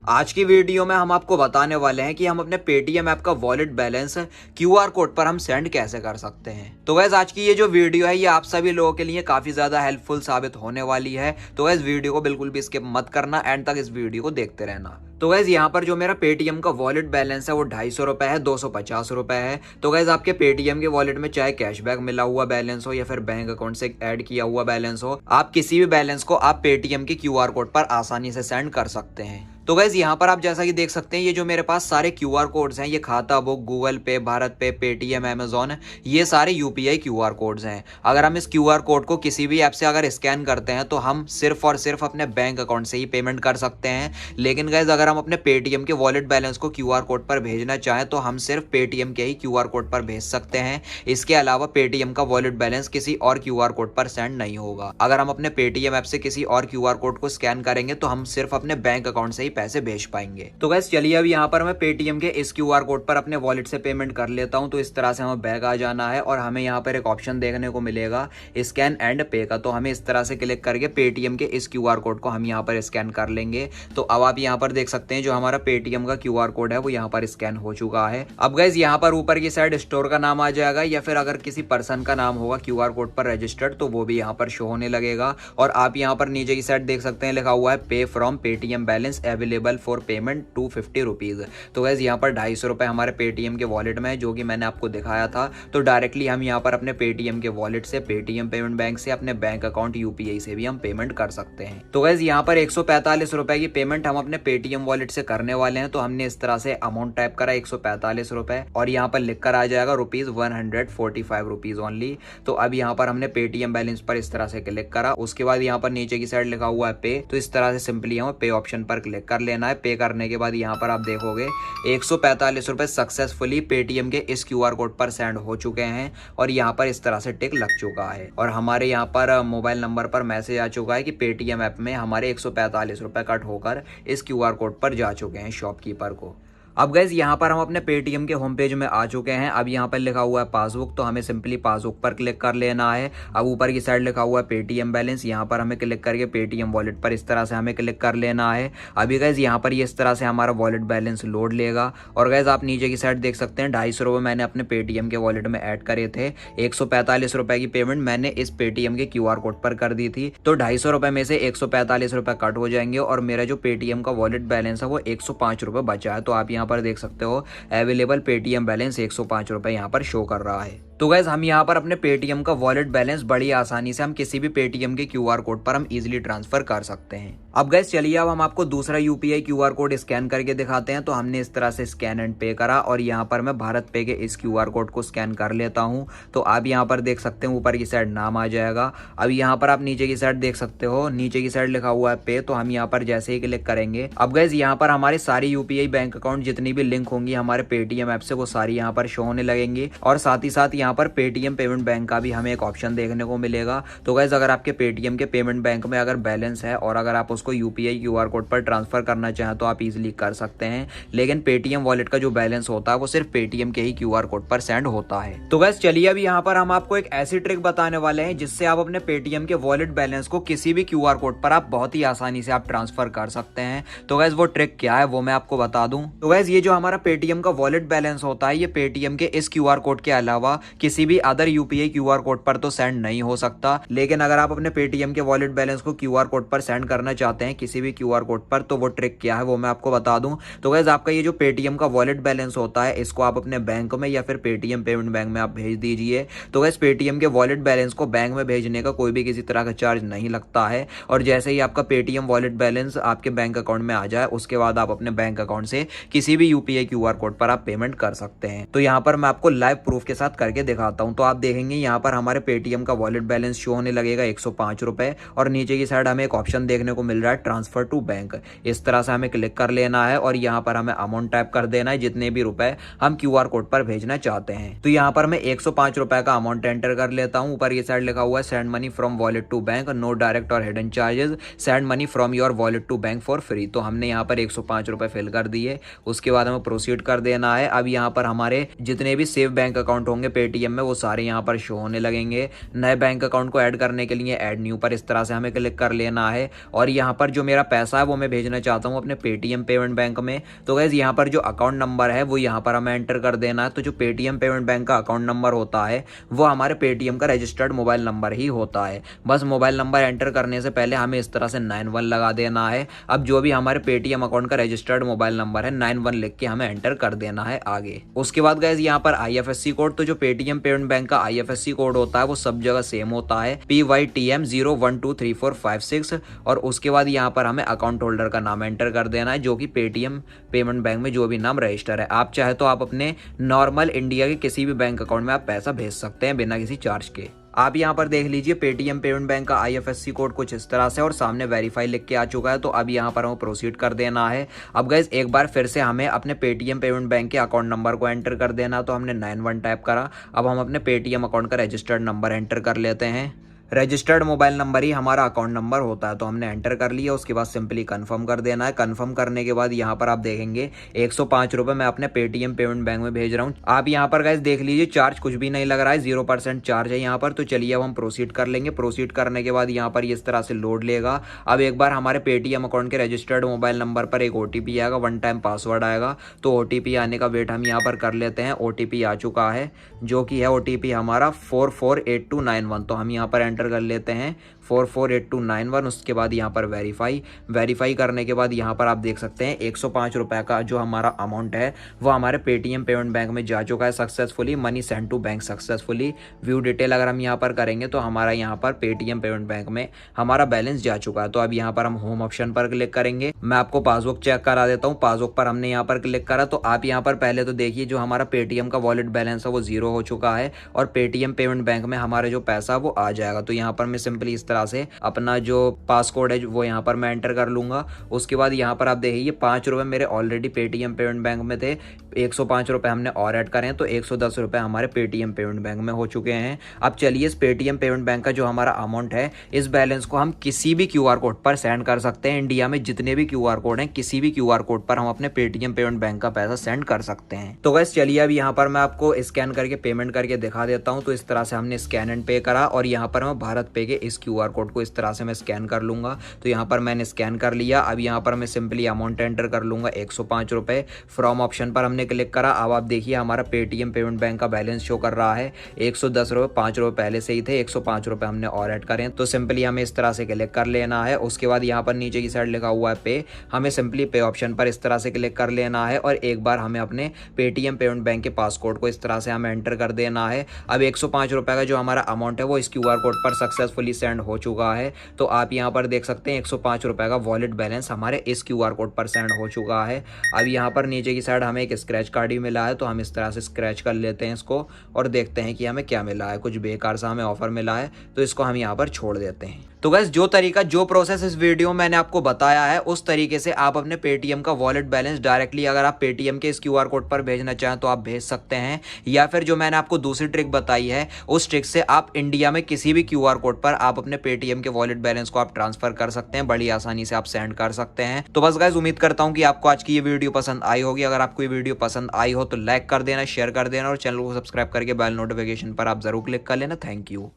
आज की वीडियो में हम आपको बताने वाले हैं कि हम अपने पेटीएम ऐप का वॉलेट बैलेंस क्यूआर कोड पर हम सेंड कैसे कर सकते हैं। तो गैस आज की ये जो वीडियो है ये आप सभी लोगों के लिए काफी ज्यादा हेल्पफुल साबित होने वाली है। तो गैस वीडियो को बिल्कुल भी स्किप मत करना, एंड तक इस वीडियो को देखते रहना। तो गैस यहाँ पर जो मेरा पेटीएम का वॉलेट बैलेंस है वो 250 रुपए है, 250 रुपए है। तो गैस आपके पेटीएम के वॉलेट में चाहे कैशबैक मिला हुआ बैलेंस हो या फिर बैंक अकाउंट से ऐड किया हुआ बैलेंस हो, आप किसी भी बैलेंस को आप पेटीएम के क्यूआर कोड पर आसानी से सेंड कर सकते हैं। तो गैस यहाँ पर आप जैसा कि देख सकते हैं ये जो मेरे पास सारे क्यूआर कोड्स हैं, ये खाता बुक, गूगल पे, भारत पे, पेटीएम, अमेजॉन, ये सारे यूपीआई क्यूआर कोड्स हैं। अगर हम इस क्यूआर कोड को किसी भी ऐप से अगर स्कैन करते हैं तो हम सिर्फ और सिर्फ अपने बैंक अकाउंट से ही पेमेंट कर सकते हैं। लेकिन गैस अगर हम अपने पेटीएम के वॉलेट बैलेंस को क्यूआर कोड पर भेजना चाहें तो हम सिर्फ पेटीएम के ही क्यूआर कोड पर भेज सकते हैं। इसके अलावा पेटीएम का वॉलेट बैलेंस किसी और क्यूआर कोड पर सेंड नहीं होगा। अगर हम अपने पेटीएम ऐप से किसी और क्यूआर कोड को स्कैन करेंगे तो हम सिर्फ अपने बैंक अकाउंट से ही पैसे भेज पाएंगे। तो गैस चलिए अब यहाँ पर मैं पेटीएम के इस क्यूआर कोड पर अपने वॉलेट से पेमेंट कर लेता हूँ। तो इस तरह से हमें बैक आ जाना है और हमें यहाँ पर एक ऑप्शन देखने को मिलेगा स्कैन एंड पे का। तो हमें इस तरह से क्लिक करके पेटीएम के इस क्यूआर कोड को हम यहाँ पर स्कैन कर लेंगे। तो अब आप यहाँ पर देख सकते हैं जो हमारा पेटीएम का क्यूआर कोड है वो यहाँ पर स्कैन हो चुका है। अब गैस यहाँ पर ऊपर की साइड स्टोर का नाम आ जाएगा या फिर अगर किसी पर्सन का नाम होगा क्यूआर कोड पर रजिस्टर्ड तो वो भी यहाँ पर शो होने लगेगा। और आप यहाँ पर नीचे की साइड देख सकते हैं लिखा हुआ है पे from Paytm balance available for payment 250 rupees. तो गैस यहाँ पर 250 रुपए हमारे पेटीएम के वॉलेट में है जो कि मैंने आपको दिखाया था। तो डायरेक्टली हम यहाँ पर अपने पेटीएम के वॉलेट से, पेटीएम पेमेंट बैंक से, अपने बैंक अकाउंट यूपीआई से भी हम पेमेंट कर सकते हैं। तो गैस यहाँ पर 145 रुपए की पेमेंट हम अपने पेटीएम वॉलेट से करने वाले हैं। तो हमने इस तरह से अमाउंट टाइप करा 145 रुपए और यहाँ पर लिख कर आ जाएगा ₹145 रुपीज ओनली। तो अब यहाँ पर हमने पेटीएम बैलेंस पर इस तरह से क्लिक करा। उसके बाद यहाँ पर नीचे की साइड लिखा हुआ है पे, तो इस तरह से सिंपली हमें पे ऑप्शन पर क्लिक कर लेना है। पे करने के बाद यहाँ पर आप देखोगे 145 रुपए सक्सेसफुली पेटीएम के इस क्यूआर कोड पर सेंड हो चुके हैं और यहाँ पर इस तरह से टिक लग चुका है और हमारे यहाँ पर मोबाइल नंबर पर मैसेज आ चुका है कि पेटीएम ऐप में हमारे 145 रुपए कट होकर इस क्यूआर कोड पर जा चुके हैं शॉपकीपर को। अब गैस यहाँ पर हम अपने पेटीएम के होम पेज में आ चुके हैं। अब यहाँ पर लिखा हुआ है पासबुक, तो हमें सिंपली पासबुक पर क्लिक कर लेना है। अब ऊपर की साइड लिखा हुआ है पेटीएम बैलेंस, यहाँ पर हमें क्लिक करके पेटीएम वॉलेट पर इस तरह से हमें क्लिक कर लेना है। अभी गैस यहाँ पर ये इस तरह से हमारा वॉलेट बैलेंस लोड लेगा और गैस आप नीचे की साइड देख सकते हैं 250 रुपये मैंने अपने पेटीएम के वॉलेट में ऐड करे थे। 145 रुपये की पेमेंट मैंने इस पेटीएम के क्यूआर कोड पर कर दी थी। तो 250 रुपये में से 145 रुपये कट हो जाएंगे और मेरा जो पेटीएम का वॉलेट बैलेंस है वो 105 रुपये बचा है। तो आप यहाँ पर देख सकते हो अवेलेबल पेटीएम बैलेंस 105 रुपए यहाँ पर शो कर रहा है। तो गैस हम यहाँ पर अपने पेटीएम का वॉलेट बैलेंस बड़ी आसानी से हम किसी भी पेटीएम के क्यूआर कोड पर हम इजीली ट्रांसफर कर सकते हैं। अब गैस चलिए अब हम आपको दूसरा यूपीआई क्यूआर कोड स्कैन करके दिखाते हैं। तो हमने इस तरह से स्कैन एंड पे करा और यहाँ पर मैं भारत पे के इस क्यूआर कोड को स्कैन कर लेता हूँ। तो आप यहाँ पर देख सकते हैं ऊपर की साइड नाम आ जाएगा। अब यहाँ पर आप नीचे की साइड देख सकते हो, नीचे की साइड लिखा हुआ है पे, तो हम यहाँ पर जैसे ही क्लिक करेंगे अब गैस यहाँ पर हमारे सारी यूपीआई बैंक अकाउंट जितनी भी लिंक होंगी हमारे पेटीएम ऐप से वो सारी यहाँ पर शो होने लगेंगी और साथ ही साथ यहाँ पर पेटीएम पेमेंट बैंक का भी हमें एक ऑप्शन देखने को मिलेगा। तो गैस अगर आपके पेटीएम के पेमेंट बैंक में अगर बैलेंस है और अगर आप उसको यूपीआई क्यूआर कोड पर ट्रांसफर करना चाहें तो आप इजीली कर सकते हैं। लेकिन पेटीएम वॉलेट का जो बैलेंस होता है वो सिर्फ पेटीएम के ही क्यूआर कोड पर सेंड होता है। तो गैस चलिए अब यहाँ पर हम आपको एक ऐसी ट्रिक बताने वाले हैं जिससे आप अपने पेटीएम के वॉलेट बैलेंस को किसी भी क्यूआर कोड पर आप बहुत ही आसानी से आप ट्रांसफर कर सकते हैं। तो गैस वो ट्रिक क्या है वो मैं आपको बता दूं। तो गैस ये जो हमारा पेटीएम का वॉलेट बैलेंस होता है ये पेटीएम के इस क्यूआर कोड के अलावा किसी भी अदर यूपीआई क्यूआर कोड पर तो सेंड नहीं हो सकता। लेकिन अगर आप अपने पेटीएम के वॉलेट बैलेंस को क्यूआर कोड पर सेंड करना चाहते हैं किसी भी क्यूआर कोड पर तो वो ट्रिक क्या है वो मैं आपको बता दूं। तो गाइस आपका ये जो पेटीएम का वॉलेट बैलेंस होता है इसको आप अपने बैंक में या फिर पेटीएम पेमेंट बैंक में आप भेज दीजिए। तो गाइस पेटीएम के वॉलेट बैलेंस को बैंक में भेजने का कोई भी किसी तरह का चार्ज नहीं लगता है और जैसे ही आपका पेटीएम वॉलेट बैलेंस आपके बैंक अकाउंट में आ जाए उसके बाद आप अपने बैंक अकाउंट से किसी भी यूपीआई क्यूआर कोड पर आप पेमेंट कर सकते हैं। तो यहाँ पर मैं आपको लाइव प्रूफ के साथ करके दिखाता हूँ। तो आप देखेंगे यहाँ पर हमारे पेटीएम का वॉलेट बैलेंस शो होने लगेगा 105 रुपए और नीचे की साइड हमें एक ऑप्शन देखने को मिल रहा है ट्रांसफर टू बैंक। इस तरह से हमें क्लिक कर लेना है और यहाँ पर हमें अमाउंट टाइप कर देना है जितने भी रुपए हम क्यूआर कोड पर भेजना चाहते हैं। तो यहाँ पर मैं 105 रुपए का अमाउंट एंटर कर लेता हूँ। ऊपर ये साइड लिखा हुआ है send money from wallet to bank, no direct or hidden charges, send money from your wallet to bank for free. तो हमने यहाँ पर 105 रुपए फिल कर दिए। उसके बाद हमें प्रोसीड कर देना है। अब यहाँ पर हमारे जितने भी सेव बैंक अकाउंट होंगे पेटीएम पेटीएम में वो सारे यहाँ पर शो होने लगेंगे। नए बैंक अकाउंट को ऐड करने के लिए ऐड न्यू पर इस तरह से हमें क्लिक कर लेना है और यहाँ पर जो मेरा पैसा है वो मैं भेजना चाहता हूँ अपने पेटीएम पेमेंट बैंक में। तो गाइस यहाँ पर जो अकाउंट नंबर है वो यहाँ पर हमें एंटर कर देना है। तो जो पेटीएम पेमेंट बैंक का अकाउंट नंबर होता है वो हमारे पेटीएम का रजिस्टर्ड मोबाइल नंबर ही होता है। बस मोबाइल नंबर एंटर करने से पहले हमें इस तरह से 91 लगा देना है। अब जो भी हमारे पेटीएम अकाउंट का रजिस्टर्ड मोबाइल नंबर है 91 लिख के हमें एंटर कर देना है आगे। उसके बाद गाइस यहाँ पर IFSC कोड, तो जो पेटीएम पेमेंट बैंक का IFSC कोड होता है वो सब जगह सेम होता है, PYTM 0123456। और उसके बाद यहाँ पर हमें अकाउंट होल्डर का नाम एंटर कर देना है जो कि पेटीएम पेमेंट बैंक में जो भी नाम रजिस्टर है। आप चाहे तो आप अपने नॉर्मल इंडिया के किसी भी बैंक अकाउंट में आप पैसा भेज सकते हैं बिना किसी चार्ज के। आप यहाँ पर देख लीजिए पेटीएम पेमेंट बैंक का IFSC कोड कुछ इस तरह से और सामने वेरीफाई लिख के आ चुका है। तो अब यहाँ पर हमें प्रोसीड कर देना है। अब गाइस एक बार फिर से हमें अपने पेटीएम पेमेंट बैंक के अकाउंट नंबर को एंटर कर देना। तो हमने 91 टाइप करा। अब हम अपने पेटीएम अकाउंट का रजिस्टर्ड नंबर एंटर कर लेते हैं। रजिस्टर्ड मोबाइल नंबर ही हमारा अकाउंट नंबर होता है। तो हमने एंटर कर लिया। उसके बाद सिंपली कंफर्म कर देना है। कंफर्म करने के बाद यहाँ पर आप देखेंगे 105 रुपये मैं अपने पेटीएम पेमेंट बैंक में भेज रहा हूँ। आप यहाँ पर गाइस देख लीजिए चार्ज कुछ भी नहीं लग रहा है, 0% चार्ज है यहाँ पर। तो चलिए अब हम प्रोसीड कर लेंगे। प्रोसीड करने के बाद यहाँ पर इस तरह से लोड लेगा। अब एक बार हमारे पेटीएम अकाउंट के रजिस्टर्ड मोबाइल नंबर पर एक OTP आएगा, 1 टाइम पासवर्ड आएगा। तो OTP आने का वेट हम यहाँ पर कर लेते हैं। OTP आ चुका है जो कि है OTP हमारा 448291। तो हम यहाँ पर एंटर कर लेते हैं 448291। उसके बाद यहाँ पर वेरीफाई करने के बाद यहाँ पर आप देख सकते हैं 105 रुपये का जो हमारा अमाउंट है वो हमारे पेटीएम पेमेंट बैंक में जा चुका है successfully. Money send to bank successfully. View detail अगर हम यहाँ पर करेंगे तो हमारा यहाँ पर पेटीएम पेमेंट बैंक में हमारा बैलेंस जा चुका है। तो अब यहाँ पर हम होम ऑप्शन पर क्लिक करेंगे। मैं आपको पासबुक चेक करा देता हूँ। पासबुक पर हमने यहाँ पर क्लिक करा तो आप यहाँ पर पहले तो देखिए जो हमारा पेटीएम का वॉलेट बैलेंस है वो 0 हो चुका है और पेटीएम पेमेंट बैंक में हमारा जो पैसा वो आ जाएगा। तो यहाँ पर मैं सिंपली इस तरह से अपना जो पासकोड है वो यहाँ पर मैं एंटर कर लूंगा। उसके बाद यहाँ पर आप देखिए 5 रुपये मेरे ऑलरेडी पेटीएम पेमेंट बैंक में थे, 105 रुपये हमने और ऐड करें तो 110 रुपये हमारे पेटीएम पेमेंट बैंक में हो चुके हैं। अब चलिए इस पेटीएम पेमेंट बैंक का जो हमारा अमाउंट है इस बैलेंस को हम किसी भी QR कोड पर सेंड कर सकते हैं। इंडिया में जितने भी QR कोड हैं किसी भी QR कोड पर हम अपने पेटीएम पेमेंट बैंक का पैसा सेंड कर सकते हैं। तो गाइस चलिए अब यहाँ पर मैं आपको स्कैन करके पेमेंट करके दिखा देता हूँ। तो इस तरह से हमने स्कैन एंड पे करा और यहाँ पर मैं भारत पे के इस QR कोड को इस तरह से मैं स्कैन कर लूंगा। तो यहाँ पर मैंने स्कैन कर लिया। अब यहाँ पर मैं सिंपली अमाउंट एंटर कर लूंगा 105 रुपये। फ्रॉम ऑप्शन पर हमने क्लिक करा। अब आप देखिए हमारा पेटीएम पेमेंट बैंक का बैलेंस शो कर रहा है 110 रुपये, 5 रुपये पहले से ही थे, 105 रुपये हमने और ऐड करें। तो सिंपली हमें इस तरह से क्लिक कर लेना है। उसके बाद यहाँ पर नीचे की साइड लिखा हुआ है पे, हमें सिंपली पे ऑप्शन पर इस तरह से क्लिक कर लेना है और एक बार हमें अपने पेटीएम पेमेंट बैंक के पासकोड को इस तरह से हमें एंटर कर देना है। अब 105 रुपये का जो हमारा अमाउंट है वो इस QR कोड पर सक्सेसफुली सेंड हो चुका है। तो आप यहाँ पर देख सकते हैं 105 रुपये का वॉलेट बैलेंस हमारे इस QR कोड पर सेंड हो चुका है। अब यहाँ पर नीचे की साइड हमें एक स्क्रैच कार्ड ही मिला है। तो हम इस तरह से स्क्रैच कर लेते हैं इसको और देखते हैं कि हमें क्या मिला है। कुछ बेकार सा हमें ऑफर मिला है तो इसको हम यहाँ पर छोड़ देते हैं। तो गाइस जो तरीका जो प्रोसेस इस वीडियो में मैंने आपको बताया है उस तरीके से आप अपने पेटीएम का वॉलेट बैलेंस डायरेक्टली अगर आप पेटीएम के इस QR कोड पर भेजना चाहें तो आप भेज सकते हैं, या फिर जो मैंने आपको दूसरी ट्रिक बताई है उस ट्रिक से आप इंडिया में किसी भी QR कोड पर आप अपने पेटीएम के वॉलेट बैलेंस को आप ट्रांसफर कर सकते हैं। बड़ी आसानी से आप सेंड कर सकते हैं। तो बस गाइस उम्मीद करता हूं कि आपको आज की ये वीडियो पसंद आई होगी। अगर आपको ये वीडियो पसंद आई हो तो लाइक कर देना, शेयर कर देना और चैनल को सब्सक्राइब करके बेल नोटिफिकेशन पर आप जरूर क्लिक कर लेना। Thank you.